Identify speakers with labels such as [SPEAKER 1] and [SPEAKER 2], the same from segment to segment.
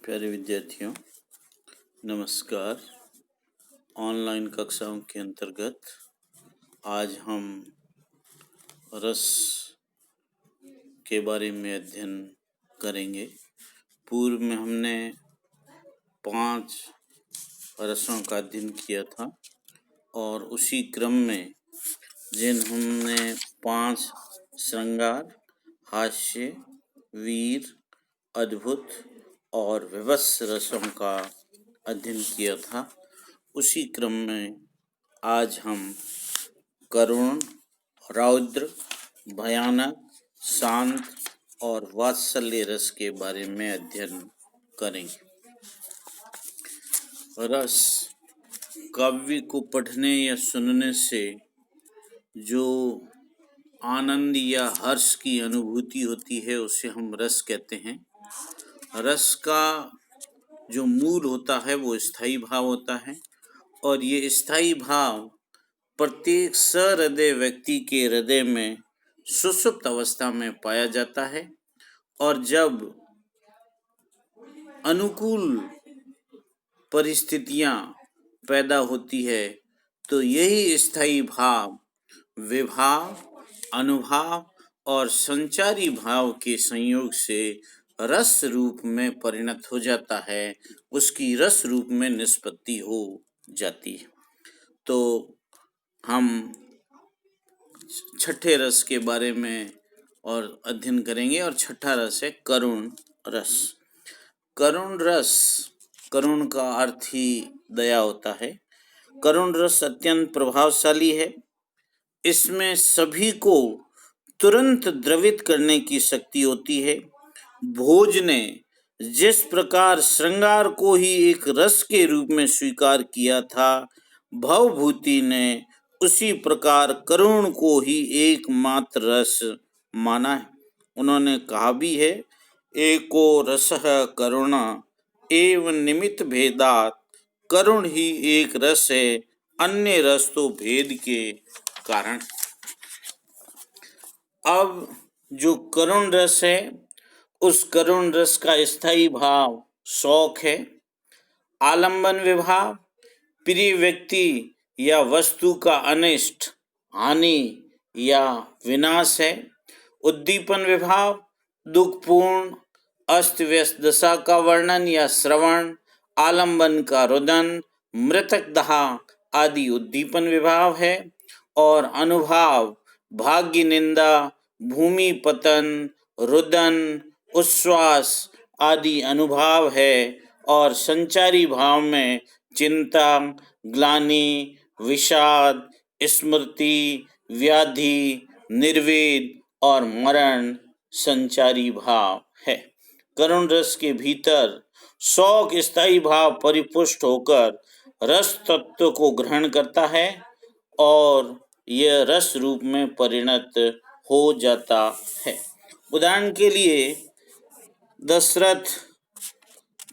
[SPEAKER 1] प्यारे विद्यार्थियों, नमस्कार। ऑनलाइन कक्षाओं के अंतर्गत आज हम रस के बारे में अध्ययन करेंगे। पूर्व में हमने 5 रसों का अध्ययन किया था और उसी क्रम में हमने 5 श्रृंगार, हास्य, वीर, अद्भुत और विवश रसों का अध्ययन किया था। उसी क्रम में आज हम करुण, रौद्र, भयानक, शांत और वात्सल्य रस के बारे में अध्ययन करेंगे। रस काव्य को पढ़ने या सुनने से जो आनंद या हर्ष की अनुभूति होती है उसे हम रस कहते हैं। रस का जो मूल होता है वो स्थायी भाव होता है और ये स्थायी भाव प्रत्येक सहृदय व्यक्ति के हृदय में सुषुप्त अवस्था में पाया जाता है और जब अनुकूल परिस्थितियां पैदा होती है तो यही स्थायी भाव विभाव, अनुभाव और संचारी भाव के संयोग से रस रूप में परिणत हो जाता है, उसकी रस रूप में निष्पत्ति हो जाती है। तो हम छठे रस के बारे में और अध्ययन करेंगे और छठा रस है करुण रस। करुण रस, करुण का अर्थ ही दया होता है। करुण रस अत्यंत प्रभावशाली है। इसमें सभी को तुरंत द्रवित करने की शक्ति होती है। भोज ने जिस प्रकार श्रृंगार को ही एक रस के रूप में स्वीकार किया था, भवभूति ने उसी प्रकार करुण को ही एकमात्र रस माना है। उन्होंने कहा भी है, एको रसः करुणा एव निमित्त भेदात्, करुण ही एक रस है, अन्य रस तो भेद के कारण। अब जो करुण रस है उस करुण रस का स्थायी भाव शौक है, आलंबन विभाव, प्रिय व्यक्ति या वस्तु का अनिष्ट, हानि या विनाश है, उद्दीपन विभाव, दुखपूर्ण अस्त व्यस्त दशा का वर्णन या श्रवण, आलंबन का रुदन, मृतक दहा आदि उद्दीपन विभाव है और अनुभाव भाग्य निंदा, भूमि पतन, रुदन, उच्छ्वास आदि अनुभाव है और संचारी भाव में चिंता, ग्लानि, विषाद, स्मृति, व्याधि, निर्वेद और मरण संचारी भाव है। करुण रस के भीतर शौक स्थायी भाव परिपुष्ट होकर रस तत्व को ग्रहण करता है और यह रस रूप में परिणत हो जाता है। उदाहरण के लिए दशरथ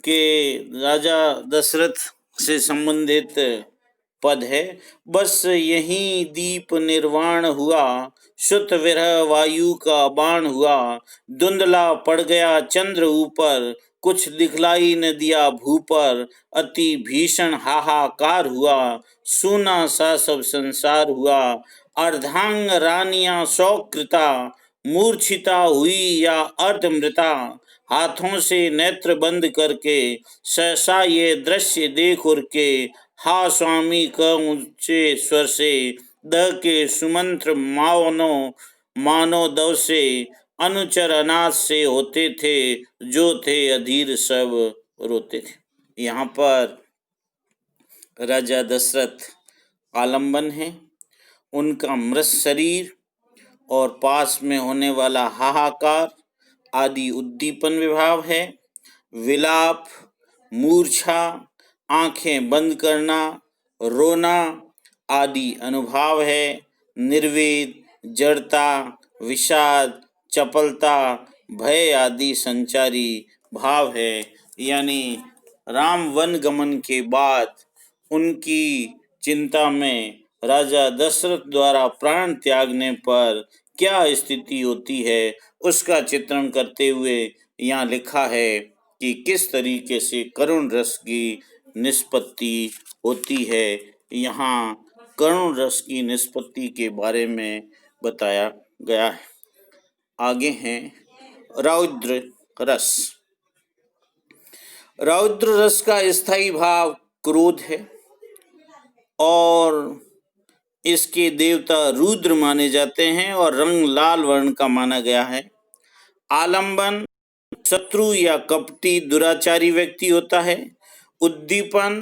[SPEAKER 1] के राजा दशरथ से संबंधित पद है, बस यही दीप निर्वाण हुआ, शुत विरह वायु का बाण हुआ, धुंधला पड़ गया चंद्र ऊपर, कुछ दिखलाई न दिया भू पर, अति भीषण हाहाकार हुआ, सूना सा सब संसार हुआ, अर्धांग रानियां शौकृता, मूर्छिता हुई या अर्धमृता, हाथों से नेत्र बंद करके सहसा ये दृश्य देख उर के, हा स्वामी क ऊंचे स्वर से, द के सुमंत्र मानो दव से, अनुचर अनाथ से होते थे, जो थे अधीर सब रोते थे। यहाँ पर राजा दशरथ आलंबन है, उनका मृत शरीर और पास में होने वाला हाहाकार आदि उद्दीपन विभाव है। विलाप, मूर्छा, आंखें बंद करना, रोना आदि अनुभाव है। निर्वेद, जड़ता, विषाद, चपलता, भय आदि संचारी भाव है। यानी राम वन गमन के बाद उनकी चिंता में राजा दशरथ द्वारा प्राण त्यागने पर क्या स्थिति होती है उसका चित्रण करते हुए यहाँ लिखा है कि किस तरीके से करुण रस की निष्पत्ति होती है। यहाँ करुण रस की निष्पत्ति के बारे में बताया गया है। आगे हैं रौद्र रस। रौद्र रस का स्थायी भाव क्रोध है और इसके देवता रुद्र माने जाते हैं और रंग लाल वर्ण का माना गया है। आलंबन शत्रु या कपटी दुराचारी व्यक्ति होता है। उद्दीपन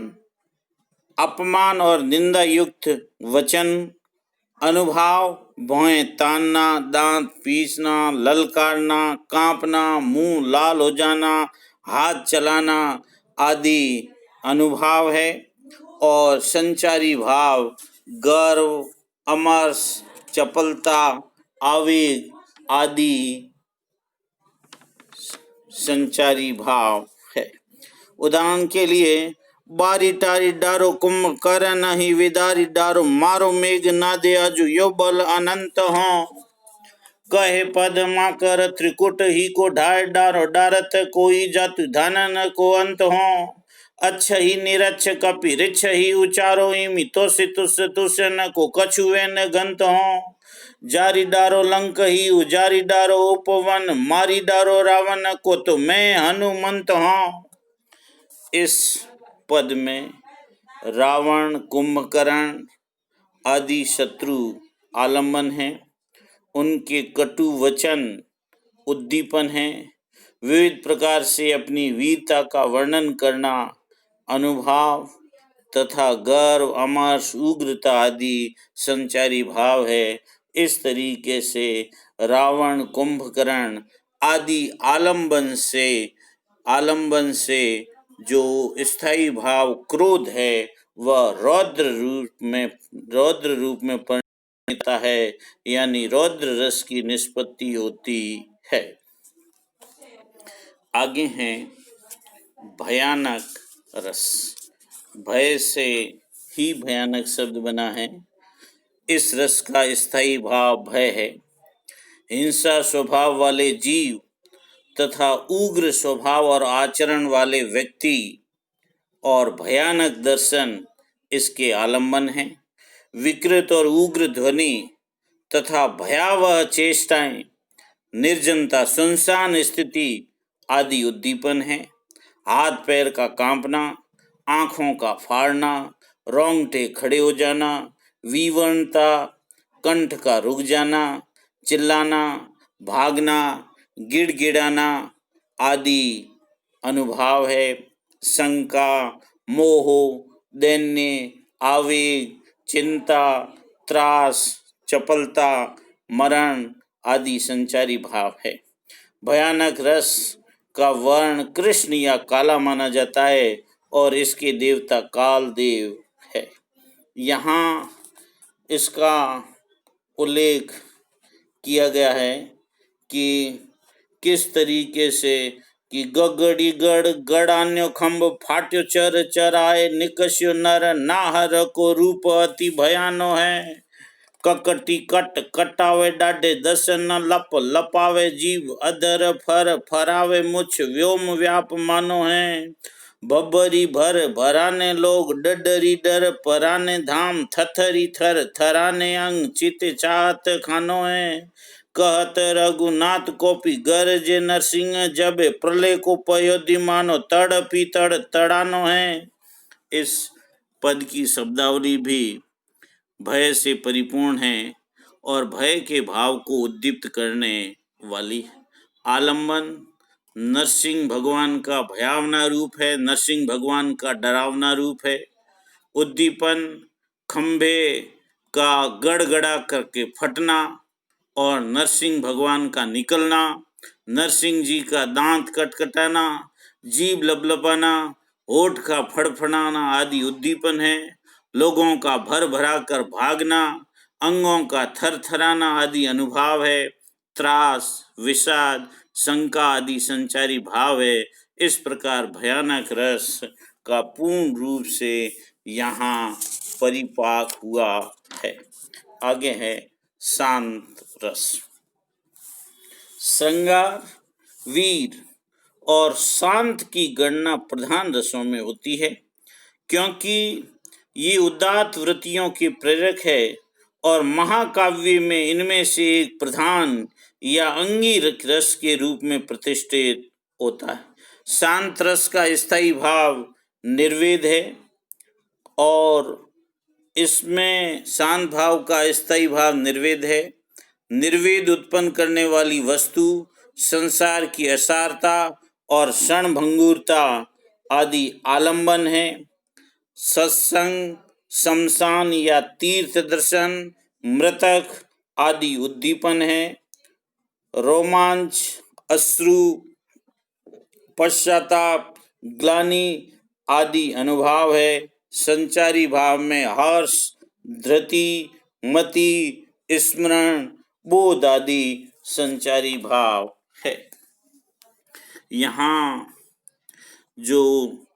[SPEAKER 1] अपमान और निंदा युक्त वचन। अनुभाव भौहें तानना, दांत पीसना, ललकारना, कांपना, मुंह लाल हो जाना, हाथ चलाना आदि अनुभाव है। और संचारी भाव गर्व, अमर्ष, चपलता, आवेग आदि संचारी भाव है। उदाहरण के लिए बारी टारी डारो कुंभ कर नहीं विदारी डारो मारो मेघ नादे अजु यो बल अनंत हो। कहे पद्मा कर त्रिकुट ही को ढार डारो डारत कोई जातु धनन को अंत हो। अच्छ ही निरच्छ कपि रिच्छ ही उचारो इमि तुस तुस तुस न को कछुए न गंत हो। जारी डारो लंक ही उजारी डारो उपवन मारी डारो रावण को तो मैं हनुमंत हूँ। इस पद में रावण, कुंभकर्ण आदि शत्रु आलम्बन हैं। उनके कटु वचन उद्दीपन है। विविध प्रकार से अपनी वीरता का वर्णन करना अनुभाव तथा गर्व, अमर्ष, उग्रता आदि संचारी भाव है। इस तरीके से रावण, कुंभकर्ण आदि आलंबन से जो स्थायी भाव क्रोध है वह रौद्र रूप में परिणत है, यानी रौद्र रस की निष्पत्ति होती है। आगे हैं भयानक रस। भय से ही भयानक शब्द बना है। इस रस का स्थायी भाव भय है। हिंसा स्वभाव वाले जीव तथा उग्र स्वभाव और आचरण वाले व्यक्ति और भयानक दर्शन इसके आलंबन हैं। विकृत और उग्र ध्वनि तथा भयावह चेष्टाएं, निर्जनता, सुनसान स्थिति आदि उद्दीपन है। हाथ पैर का कांपना, आंखों का फाड़ना, रोंगटे खड़े हो जाना, विवरणता, कंठ का रुक जाना, चिल्लाना, भागना, गिड़गिड़ाना आदि अनुभाव है। शंका, मोह, दैन्य, आवेग, चिंता, त्रास, चपलता, मरण आदि संचारी भाव है। भयानक रस का वर्ण कृष्ण या काला माना जाता है और इसके देवता काल देव है। यहाँ इसका उल्लेख किया गया है कि किस तरीके से कि गगड़ी गड़ गड़ान्यो खम्भ फाट्यो चर चराए निकस्यो नर नाहर को रूप अति भयानो है। ककटी कट कटावे डाडे दसन लप लपावे जीव अधर फर फरावे मुछ व्योम व्याप मानो है। बबरी भर भराने लोग डडरी डर पराने धाम थथरी थर थराने अंग चित चाहत खानो है। कहत रघुनाथ कोपी गरजे नरसिंह जबे प्रलय को पयोधि मानो तड़पी तड़ तड़ानो है। इस पद की शब्दावली भी भय से परिपूर्ण है और भय के भाव को उद्दीप्त करने वाली। आलंबन नरसिंह भगवान का भयावना रूप है, नरसिंह भगवान का डरावना रूप है। उद्दीपन खंभे का गड़गड़ा करके फटना और नरसिंह भगवान का निकलना, नरसिंह जी का दांत कटकटाना, जीभ लपलपाना, होठ का फड़फड़ाना आदि उद्दीपन है। लोगों का भर भरा कर भागना, अंगों का थरथराना आदि अनुभाव है। त्रास, विषाद, शंका आदि संचारी भाव है। इस प्रकार भयानक रस का पूर्ण रूप से यहाँ परिपाक हुआ है। आगे है शांत रस। श्रृंगार, वीर और शांत की गणना प्रधान रसों में होती है, क्योंकि ये उदात्त वृत्तियों के प्रेरक है और महाकाव्य में इनमें से एक प्रधान या अंगी रस के रूप में प्रतिष्ठित होता है। शांत रस का स्थायी भाव निर्वेद है और इसमें शांत भाव का स्थायी भाव निर्वेद है। निर्वेद उत्पन्न करने वाली वस्तु संसार की असारता और क्षणभंगुरता आदि आलंबन है। सत्संग, शमशान या तीर्थ दर्शन, मृतक आदि उद्दीपन है। रोमांच, अश्रु, पश्चाताप, ग्लानि आदि अनुभाव है। संचारी भाव में हर्ष, धृति, मति, स्मरण, बोध आदि संचारी भाव है। यहाँ जो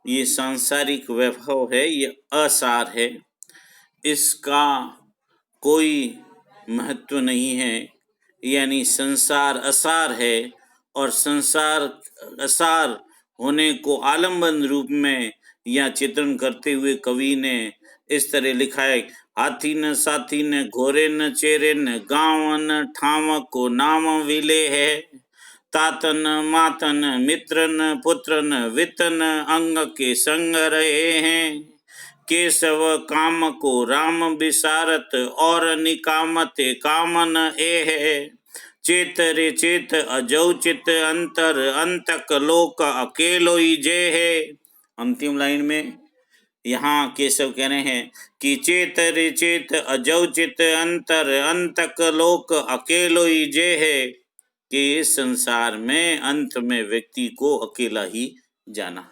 [SPEAKER 1] ये सांसारिक वैभव है ये असार है, इसका कोई महत्व नहीं है, यानी संसार असार है और संसार असार होने को आलम्बन रूप में या चित्रण करते हुए कवि ने इस तरह लिखा है। हाथी न साथी न घोरे न चेरे न गाँव न ठाव को नाम विले है। तातन मातन मित्रन पुत्रन वितन अंग के संग रहे हैं। केशव काम को राम विसारत और निकामते कामन ए है। चेत रे चेत अजौ चित अंतर अंतक लोक अकेलो ही जय है। अंतिम लाइन में यहाँ केशव कह रहे हैं कि चेत रे चेत अजौ चित अंतर अंतक लोक अकेलो ही जय है, कि इस संसार में अंत में व्यक्ति को अकेला ही जाना।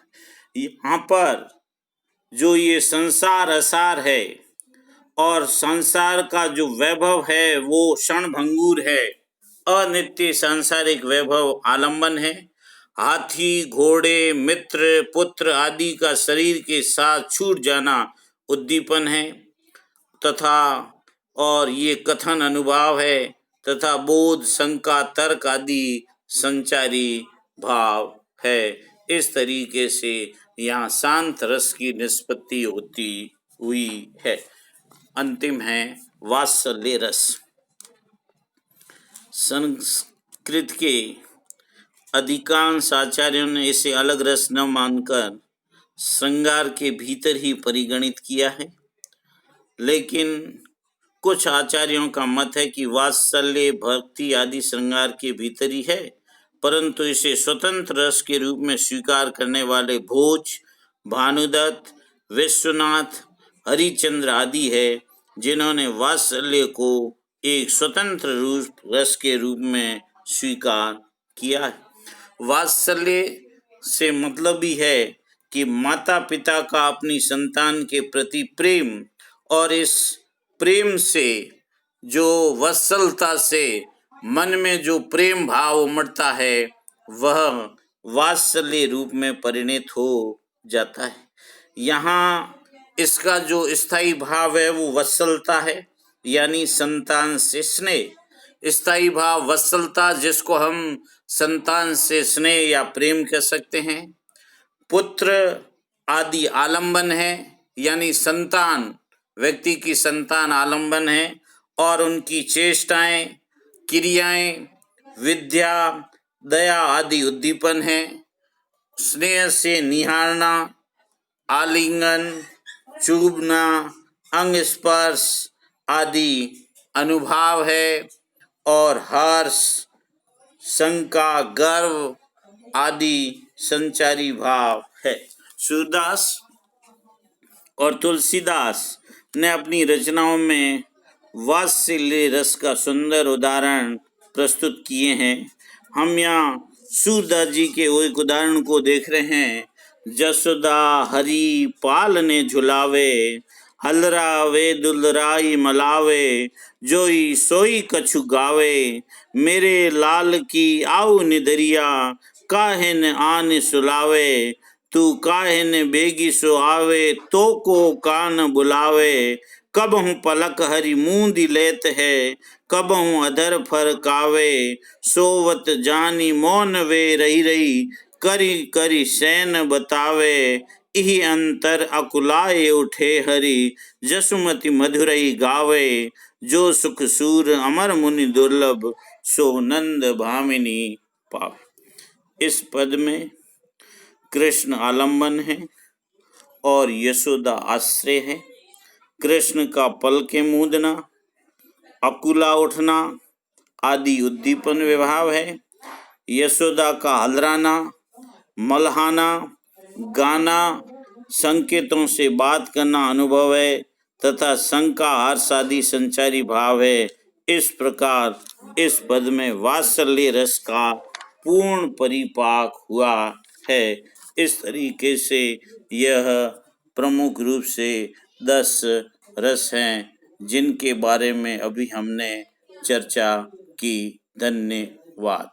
[SPEAKER 1] यहाँ पर जो ये संसार असार है और संसार का जो वैभव है वो क्षणभंगुर है। अनित्य सांसारिक वैभव आलंबन है। हाथी, घोड़े, मित्र, पुत्र आदि का शरीर के साथ छूट जाना उद्दीपन है तथा और ये कथन अनुभाव है तथा बोध, शंका, तर्क आदि संचारी भाव है। इस तरीके से यहाँ शांत रस की निष्पत्ति होती हुई है। अंतिम है वात्सल्य रस। संस्कृत के अधिकांश आचार्यों ने इसे अलग रस न मानकर श्रृंगार के भीतर ही परिगणित किया है, लेकिन कुछ आचार्यों का मत है कि वात्सल्य, भक्ति आदि श्रृंगार के भीतर ही है, परंतु इसे स्वतंत्र रस के रूप में स्वीकार करने वाले भोज, भानुदत्त, विश्वनाथ, हरिश्चंद्र आदि है, जिन्होंने वात्सल्य को एक स्वतंत्र रूप रस के रूप में स्वीकार किया है। वात्सल्य से मतलब भी है कि माता पिता का अपनी संतान के प्रति प्रेम, और इस प्रेम से जो वत्सलता से मन में जो प्रेम भाव उमड़ता है वह वात्सल्य रूप में परिणत हो जाता है। यहाँ इसका जो स्थायी भाव है वो वत्सलता है, यानी संतान से स्नेह। स्थायी भाव वत्सलता, जिसको हम संतान से स्नेह या प्रेम कह सकते हैं। पुत्र आदि आलंबन है, यानी संतान, व्यक्ति की संतान आलंबन है और उनकी चेष्टाएं, क्रियाएं, विद्या, दया आदि उद्दीपन है। स्नेह से निहारना, आलिंगन, चूमना, अंग स्पर्श आदि अनुभाव है और हर्ष, शंका, गर्व आदि संचारी भाव है। सूरदास और तुलसीदास ने अपनी रचनाओं में वात्सल्य रस का सुंदर उदाहरण प्रस्तुत किए हैं। हम यहाँ सूरदास जी के एक उदाहरण को देख रहे हैं। जसोदा हरि पालने झुलावे, हलरा वे दुलराई मलावे, जोई सोई कछु गावे, मेरे लाल की आऊ निदरिया, काहिन आन सुलावे, तू काहिन बेगी सो आवे, तो को कान बुलावे, कब हूँ पलक हरि मूंदी लेत है, कब हूँ अधर फरकावे, सोवत जानी मौन वे रही रही, करी करी सैन बतावे, इहि अंतर अकुलाए उठे हरि, जसुमति मधुरई गावे, जो सुख सूर अमर मुनि दुर्लभ, सो नंद भामिनी पावे। इस पद में कृष्ण आलम्बन है और यशोदा आश्रय है। कृष्ण का पल के मूदना, अकुला उठना आदि उद्दीपन विभाव है। यशोदा का हलराना, मलहाना, गाना, संकेतों से बात करना अनुभव है तथा संग का हर्ष आदि संचारी भाव है। इस प्रकार इस पद में वात्सल्य रस का पूर्ण परिपाक हुआ है। इस तरीके से यह प्रमुख रूप से 10 रस हैं जिनके बारे में अभी हमने चर्चा की। धन्यवाद।